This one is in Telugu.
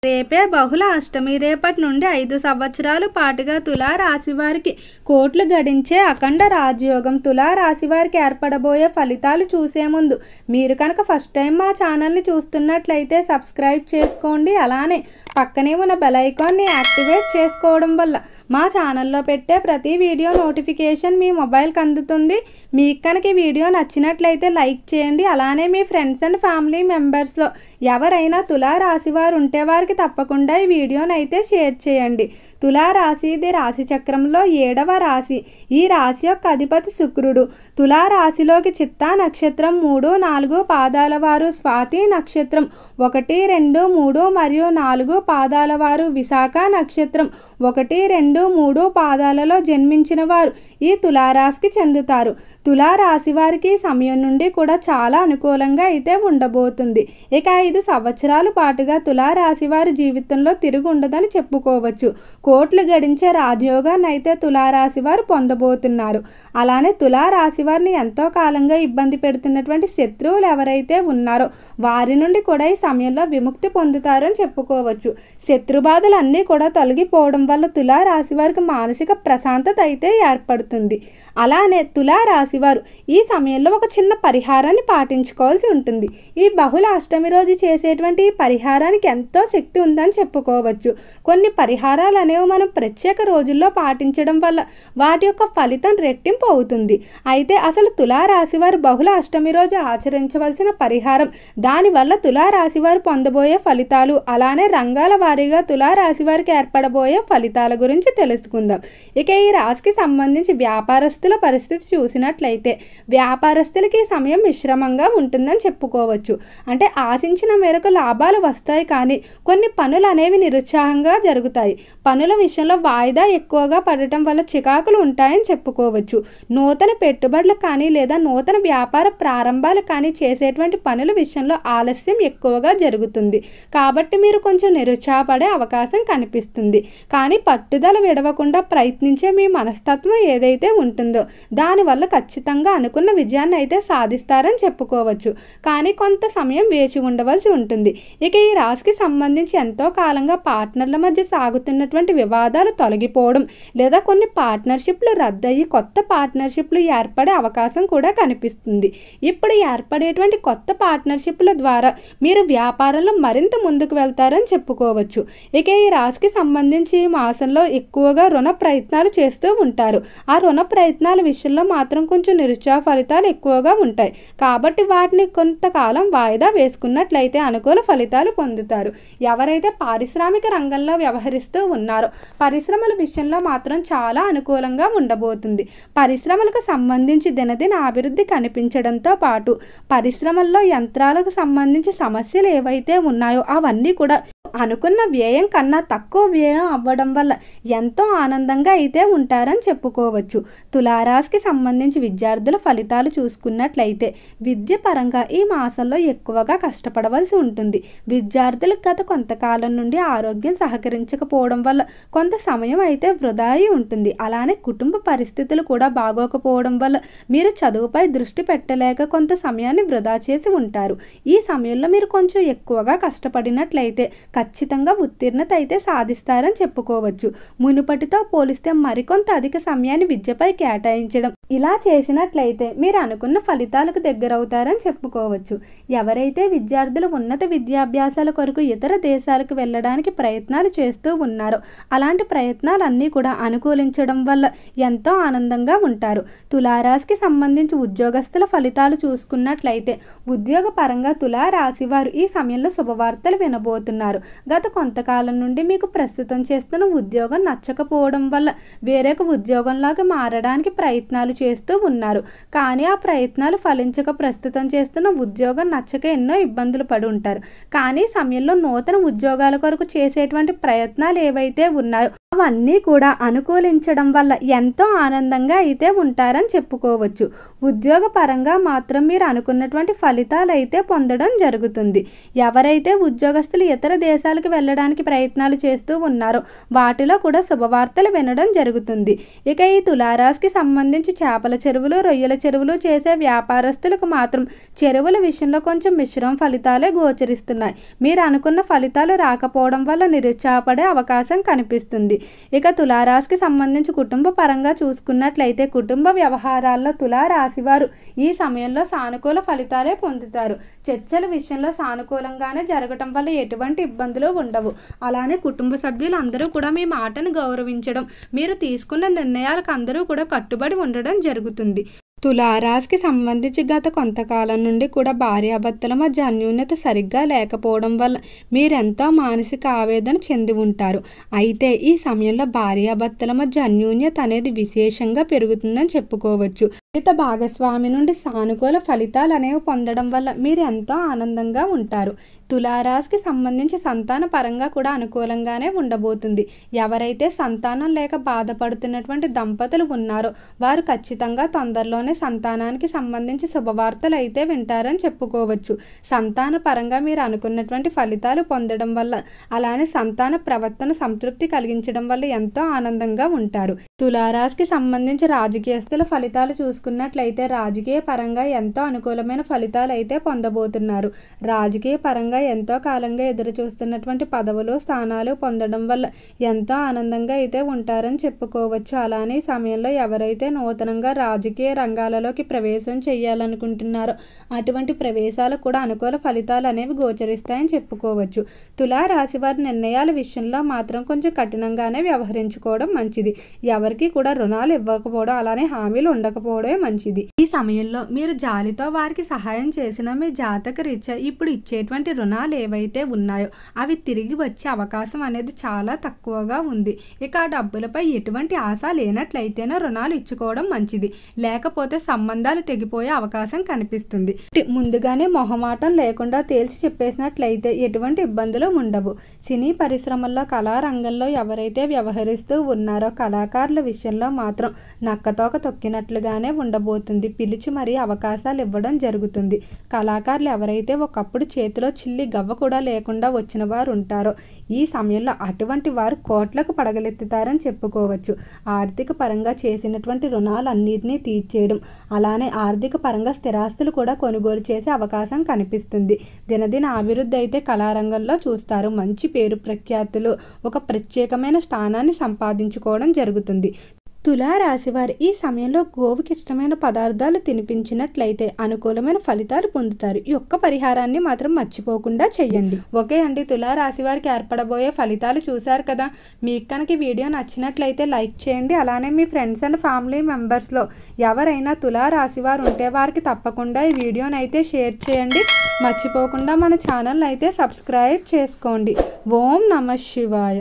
రేపే బహుళ అష్టమి. రేపటి నుండి 5 సంవత్సరాల పాటుగా తులా రాశి వారికి కోట్లు గడించే అఖండ రాజయోగం. తులా రాశి వారికి ఏర్పడబోయే ఫలితాలు చూసే ముందు మీరు కనుక ఫస్ట్ టైం మా ఛానల్ని చూస్తున్నట్లయితే సబ్స్క్రైబ్ చేసుకోండి. అలానే పక్కనే ఉన్న బెల్ ఐకాన్ని యాక్టివేట్ చేసుకోవడం వల్ల మా ఛానల్లో పెట్టే ప్రతి వీడియో నోటిఫికేషన్ మీ మొబైల్కి అందుతుంది. మీకు కనుక ఈ వీడియో నచ్చినట్లయితే లైక్ చేయండి. అలానే మీ ఫ్రెండ్స్ అండ్ ఫ్యామిలీ మెంబర్స్లో ఎవరైనా తులా రాశి వారు ఉంటే వారికి తప్పకుండా ఈ వీడియోని అయితే షేర్ చేయండి. తులా రాశి ఇది రాశి చక్రంలో 7వ రాశి. ఈ రాశి యొక్క అధిపతి శుక్రుడు. తులా రాశిలోకి చిత్తా నక్షత్రం 3, 4 పాదాల వారు, స్వాతి నక్షత్రం 1, 2, 3 మరియు 4 పాదాల వారు, విశాఖ నక్షత్రం 1, 2, 3 పాదాలలో జన్మించిన వారు ఈ తులారాశికి చెందుతారు. తులారాశి వారికి సమయం నుండి కూడా చాలా అనుకూలంగా అయితే ఉండబోతుంది. ఇక 5 సంవత్సరాల పాటుగా తులారాశి వారి జీవితంలో తిరిగి ఉండదని చెప్పుకోవచ్చు. కోట్లు గడించే రాజయోగాన్ని అయితే తులారాశి వారు పొందబోతున్నారు. అలానే తులారాశి వారిని ఎంతో కాలంగా ఇబ్బంది పెడుతున్నటువంటి శత్రువులు ఎవరైతే ఉన్నారో వారి నుండి కూడా ఈ సమయంలో విముక్తి పొందుతారని చెప్పుకోవచ్చు. శత్రుబాధలు అన్నీ కూడా తొలగిపోవడం వల్ల తులారాశి వారికి మానసిక ప్రశాంతత అయితే ఏర్పడుతుంది. అలానే తులారాశి వారు ఈ సమయంలో ఒక చిన్న పరిహారాన్ని పాటించుకోవాల్సి ఉంటుంది. ఈ బహుళ అష్టమి రోజు చేసేటువంటి ఈ పరిహారానికి ఎంతో శక్తి ఉందని చెప్పుకోవచ్చు. కొన్ని పరిహారాలు అనేవి మనం ప్రత్యేక రోజుల్లో పాటించడం వల్ల వాటి యొక్క ఫలితం రెట్టింపు అవుతుంది. అయితే అసలు తులారాశి వారు బహుళ అష్టమి రోజు ఆచరించవలసిన పరిహారం, దానివల్ల తులారాశి వారు పొందబోయే ఫలితాలు, అలానే రంగాల వారీగా తులారాశి వారికి ఏర్పడబోయే ఫలితాల గురించి తెలుసుకుందాం. ఇక ఈ రాశికి సంబంధించి వ్యాపారస్తుల పరిస్థితి చూసినట్లయితే వ్యాపారస్తులకి ఈ సమయం మిశ్రమంగా ఉంటుందని చెప్పుకోవచ్చు. అంటే ఆశించిన మేరకు లాభాలు వస్తాయి, కానీ కొన్ని పనులు అనేవి నిరుత్సాహంగా జరుగుతాయి. పనుల విషయంలో వాయిదా ఎక్కువగా పడటం వల్ల చికాకులు ఉంటాయని చెప్పుకోవచ్చు. నూతన పెట్టుబడులు కానీ లేదా నూతన వ్యాపార ప్రారంభాలు కానీ చేసేటువంటి పనుల విషయంలో ఆలస్యం ఎక్కువగా జరుగుతుంది. కాబట్టి మీరు కొంచెం నిరుత్సాహపడే అవకాశం కనిపిస్తుంది. కానీ పట్టుదల విడవకుండా ప్రయత్నించే మీ మనస్తత్వం ఏదైతే ఉంటుందో దానివల్ల ఖచ్చితంగా అనుకున్న విజయాన్ని అయితే సాధిస్తారని చెప్పుకోవచ్చు. కానీ కొంత సమయం వేచి ఉండవలసి ఉంటుంది. ఇక ఈ రాశికి సంబంధించి ఎంతో కాలంగా పార్ట్నర్ల మధ్య సాగుతున్నటువంటి వివాదాలు తొలగిపోవడం లేదా కొన్ని పార్ట్నర్షిప్లు రద్దయి కొత్త పార్ట్నర్షిప్లు ఏర్పడే అవకాశం కూడా కనిపిస్తుంది. ఇప్పుడు ఏర్పడేటువంటి కొత్త పార్ట్నర్షిప్ల ద్వారా మీరు వ్యాపారంలో మరింత ముందుకు వెళ్తారని చెప్పుకోవచ్చు. ఇక ఈ రాశికి సంబంధించి ఈ మాసంలో ఎక్కువగా రుణ ప్రయత్నాలు చేస్తూ ఉంటారు. ఆ రుణ ప్రయత్నాల విషయంలో మాత్రం కొంచెం నిరుత్సాహ ఫలితాలు ఎక్కువగా ఉంటాయి. కాబట్టి వాటిని కొంతకాలం వాయిదా వేసుకున్నట్లయితే అనుకూల ఫలితాలు పొందుతారు. ఎవరైతే పారిశ్రామిక రంగంలో వ్యవహరిస్తూ ఉన్నారో పరిశ్రమల విషయంలో మాత్రం చాలా అనుకూలంగా ఉండబోతుంది. పరిశ్రమలకు సంబంధించి దినదిన అభివృద్ధి కనిపించడంతో పాటు పరిశ్రమల్లో యంత్రాలకు సంబంధించి సమస్యలు ఏవైతే ఉన్నాయో అవన్నీ కూడా అనుకున్న వ్యయం కన్నా తక్కువ వ్యయం అవ్వడం వల్ల ఎంతో ఆనందంగా అయితే ఉంటారని చెప్పుకోవచ్చు. తులారాశికి సంబంధించి విద్యార్థుల ఫలితాలు చూసుకున్నట్లయితే విద్య పరంగా ఈ మాసంలో ఎక్కువగా కష్టపడవలసి ఉంటుంది. విద్యార్థులకు గత కొంతకాలం నుండి ఆరోగ్యం సహకరించకపోవడం వల్ల కొంత సమయం అయితే వృధా అయి ఉంటుంది. అలానే కుటుంబ పరిస్థితులు కూడా బాగోకపోవడం వల్ల మీరు చదువుపై దృష్టి పెట్టలేక కొంత సమయాన్ని వృధా చేసి ఉంటారు. ఈ సమయంలో మీరు కొంచెం ఎక్కువగా కష్టపడినట్లయితే ఖచ్చితంగా ఉత్తీర్ణత అయితే సాధిస్తారని చెప్పుకోవచ్చు. మునుపటితో పోలిస్తే మరికొంత అధిక సమయాన్ని విద్యపై కేటాయించడం, ఇలా చేసినట్లయితే మీరు అనుకున్న ఫలితాలకు దగ్గరవుతారని చెప్పుకోవచ్చు. ఎవరైతే విద్యార్థులు ఉన్నత విద్యాభ్యాసాల కొరకు ఇతర దేశాలకు వెళ్ళడానికి ప్రయత్నాలు చేస్తూ ఉన్నారో అలాంటి ప్రయత్నాలన్నీ కూడా అనుకూలించడం వల్ల ఎంతో ఆనందంగా ఉంటారు. తులారాశికి సంబంధించి ఉద్యోగస్తుల ఫలితాలు చూసుకున్నట్లయితే ఉద్యోగ పరంగా తులారాశి వారు ఈ సమయంలో శుభవార్తలు వినబోతున్నారు. గత కొంతకాలం నుండి మీకు ప్రస్తుతం చేస్తున్న ఉద్యోగం నచ్చకపోవడం వల్ల వేరొక ఉద్యోగంలోకి మారడానికి ప్రయత్నాలు చేస్తూ ఉన్నారు. కానీ ఆ ప్రయత్నాలు ఫలించక ప్రస్తుతం చేస్తున్న ఉద్యోగం నచ్చక ఎన్నో ఇబ్బందులు పడి ఉంటారు. కానీ సమయంలో నూతన ఉద్యోగాల కొరకు చేసేటువంటి ప్రయత్నాలు ఏవైతే ఉన్నాయో అవన్నీ కూడా అనుకూలించడం వల్ల ఎంతో ఆనందంగా అయితే ఉంటారని చెప్పుకోవచ్చు. ఉద్యోగ పరంగా మాత్రం మీరు అనుకున్నటువంటి ఫలితాలు అయితే పొందడం జరుగుతుంది. ఎవరైతే ఉద్యోగస్తులు ఇతర దేశాలకు వెళ్ళడానికి ప్రయత్నాలు చేస్తూ ఉన్నారో వాటిలో కూడా శుభవార్తలు వినడం జరుగుతుంది. ఇక ఈ తులారాశికి సంబంధించి చేపల చెరువులు, రొయ్యల చెరువులు చేసే వ్యాపారస్తులకు మాత్రం చెరువుల విషయంలో కొంచెం మిశ్రమ ఫలితాలే గోచరిస్తున్నాయి. మీరు అనుకున్న ఫలితాలు రాకపోవడం వల్ల నిరుత్సాహపడే అవకాశం కనిపిస్తుంది. ఇక తులారాశికి సంబంధించి కుటుంబ పరంగా చూసుకున్నట్లయితే కుటుంబ వ్యవహారాల్లో తులారాశి వారు ఈ సమయంలో సానుకూల ఫలితాలే పొందుతారు. చర్చల విషయంలో సానుకూలంగానే జరగటం వల్ల ఎటువంటి ఇబ్బందులు ఉండవు. అలానే కుటుంబ సభ్యులు అందరూ కూడా మీ మాటను గౌరవించడం, మీరు తీసుకున్న నిర్ణయాలకు అందరూ కూడా కట్టుబడి ఉండడం జరుగుతుంది. తులారాశికి సంబంధించి గత కొంతకాలం నుండి కూడా భార్యాభర్తల మధ్య అన్యోన్యత సరిగ్గా లేకపోవడం వల్ల మీరెంతో మానసిక ఆవేదన చెంది ఉంటారు. అయితే ఈ సమయంలో భార్యాభర్తల మధ్య అన్యోన్యత అనేది విశేషంగా పెరుగుతుందని చెప్పుకోవచ్చు. జీవిత భాగస్వామి నుండి సానుకూల ఫలితాలు అనేవి పొందడం వల్ల మీరు ఎంతో ఆనందంగా ఉంటారు. తులారాశికి సంబంధించి సంతాన పరంగా కూడా అనుకూలంగానే ఉండబోతుంది. ఎవరైతే సంతానం లేక బాధపడుతున్నటువంటి దంపతులు ఉన్నారో వారు ఖచ్చితంగా తొందరలోనే సంతానానికి సంబంధించి శుభవార్తలు అయితే వింటారని చెప్పుకోవచ్చు. సంతాన పరంగా మీరు అనుకున్నటువంటి ఫలితాలు పొందడం వల్ల, అలానే సంతాన ప్రవర్తన సంతృప్తి కలిగించడం వల్ల ఎంతో ఆనందంగా ఉంటారు. తులారాశికి సంబంధించి రాజకీయస్తుల ఫలితాలు చూసుకున్నట్లయితే రాజకీయ పరంగా ఎంతో అనుకూలమైన ఫలితాలు అయితే పొందబోతున్నారు. రాజకీయ పరంగా ఎంతో కాలంగా ఎదురు చూస్తున్నటువంటి పదవులు, స్థానాలు పొందడం వల్ల ఎంతో ఆనందంగా అయితే ఉంటారని చెప్పుకోవచ్చు. అలానే ఈ సమయంలో ఎవరైతే నూతనంగా రాజకీయ రంగాలలోకి ప్రవేశం చేయాలనుకుంటున్నారో అటువంటి ప్రవేశాలకు కూడా అనుకూల ఫలితాలు అనేవి గోచరిస్తాయని చెప్పుకోవచ్చు. తులారాశి వారి నిర్ణయాల విషయంలో మాత్రం కొంచెం కఠినంగానే వ్యవహరించుకోవడం మంచిది. ఎవరికి కూడా రుణాలు ఇవ్వకపోవడం, అలానే హామీలు ఉండకపోవడమే మంచిది. ఈ సమయంలో మీరు జాలితో వారికి సహాయం చేసిన మీ జాతక రీత్యా ఇప్పుడు ఇచ్చేటువంటి రుణాలు ఏవైతే ఉన్నాయో అవి తిరిగి వచ్చే అవకాశం అనేది చాలా తక్కువగా ఉంది. ఇక ఆ డబ్బులపై ఎటువంటి ఆశ లేనట్లయితేనే రుణాలు ఇచ్చుకోవడం మంచిది. లేకపోతే సంబంధాలు తెగిపోయే అవకాశం కనిపిస్తుంది. ముందుగానే మొహమాటం లేకుండా తేల్చి చెప్పేసినట్లయితే ఎటువంటి ఇబ్బందులు ఉండవు. సినీ పరిశ్రమల్లో, కళారంగంలో ఎవరైతే వ్యవహరిస్తూ ఉన్నారో కళాకారుల విషయంలో మాత్రం నక్కతోక తొక్కినట్లుగానే ఉండబోతుంది. పిలిచి మరీ అవకాశాలు ఇవ్వడం జరుగుతుంది. కళాకారులు ఎవరైతే ఒకప్పుడు చేతిలో చిల్లి గవ్వ కూడా లేకుండా వచ్చిన వారు ఉంటారో ఈ సమయంలో అటువంటి వారు కోట్లకు పడగలెత్తుతారని చెప్పుకోవచ్చు. ఆర్థిక పరంగా చేసినటువంటి రుణాలన్నింటినీ తీర్చేయడం, అలానే ఆర్థిక పరంగా స్థిరాస్తులు కూడా కొనుగోలు చేసే అవకాశం కనిపిస్తుంది. దినదిన అభివృద్ధి అయితే కళారంగంలో చూస్తారు. మంచి పేరు ప్రఖ్యాతులు, ఒక ప్రత్యేకమైన స్థానాన్ని సంపాదించుకోవడం జరుగుతుంది. తులారాశి వారు ఈ సమయంలో గోవుకి ఇష్టమైన పదార్థాలు తినిపించినట్లయితే అనుకూలమైన ఫలితాలు పొందుతారు. ఈ ఒక్క పరిహారాన్ని మాత్రం మర్చిపోకుండా చేయండి. ఓకే అండి, తులారాశి వారికి ఏర్పడబోయే ఫలితాలు చూశారు కదా. మీకు కనుక ఈ వీడియో నచ్చినట్లయితే లైక్ చేయండి. అలానే మీ ఫ్రెండ్స్ అండ్ ఫ్యామిలీ మెంబర్స్లో ఎవరైనా తులారాశి వారు ఉంటే వారికి తప్పకుండా ఈ వీడియోని అయితే షేర్ చేయండి. మర్చిపోకుండా మన ఛానల్ అయితే సబ్స్క్రైబ్ చేసుకోండి. ఓం నమః శివాయ.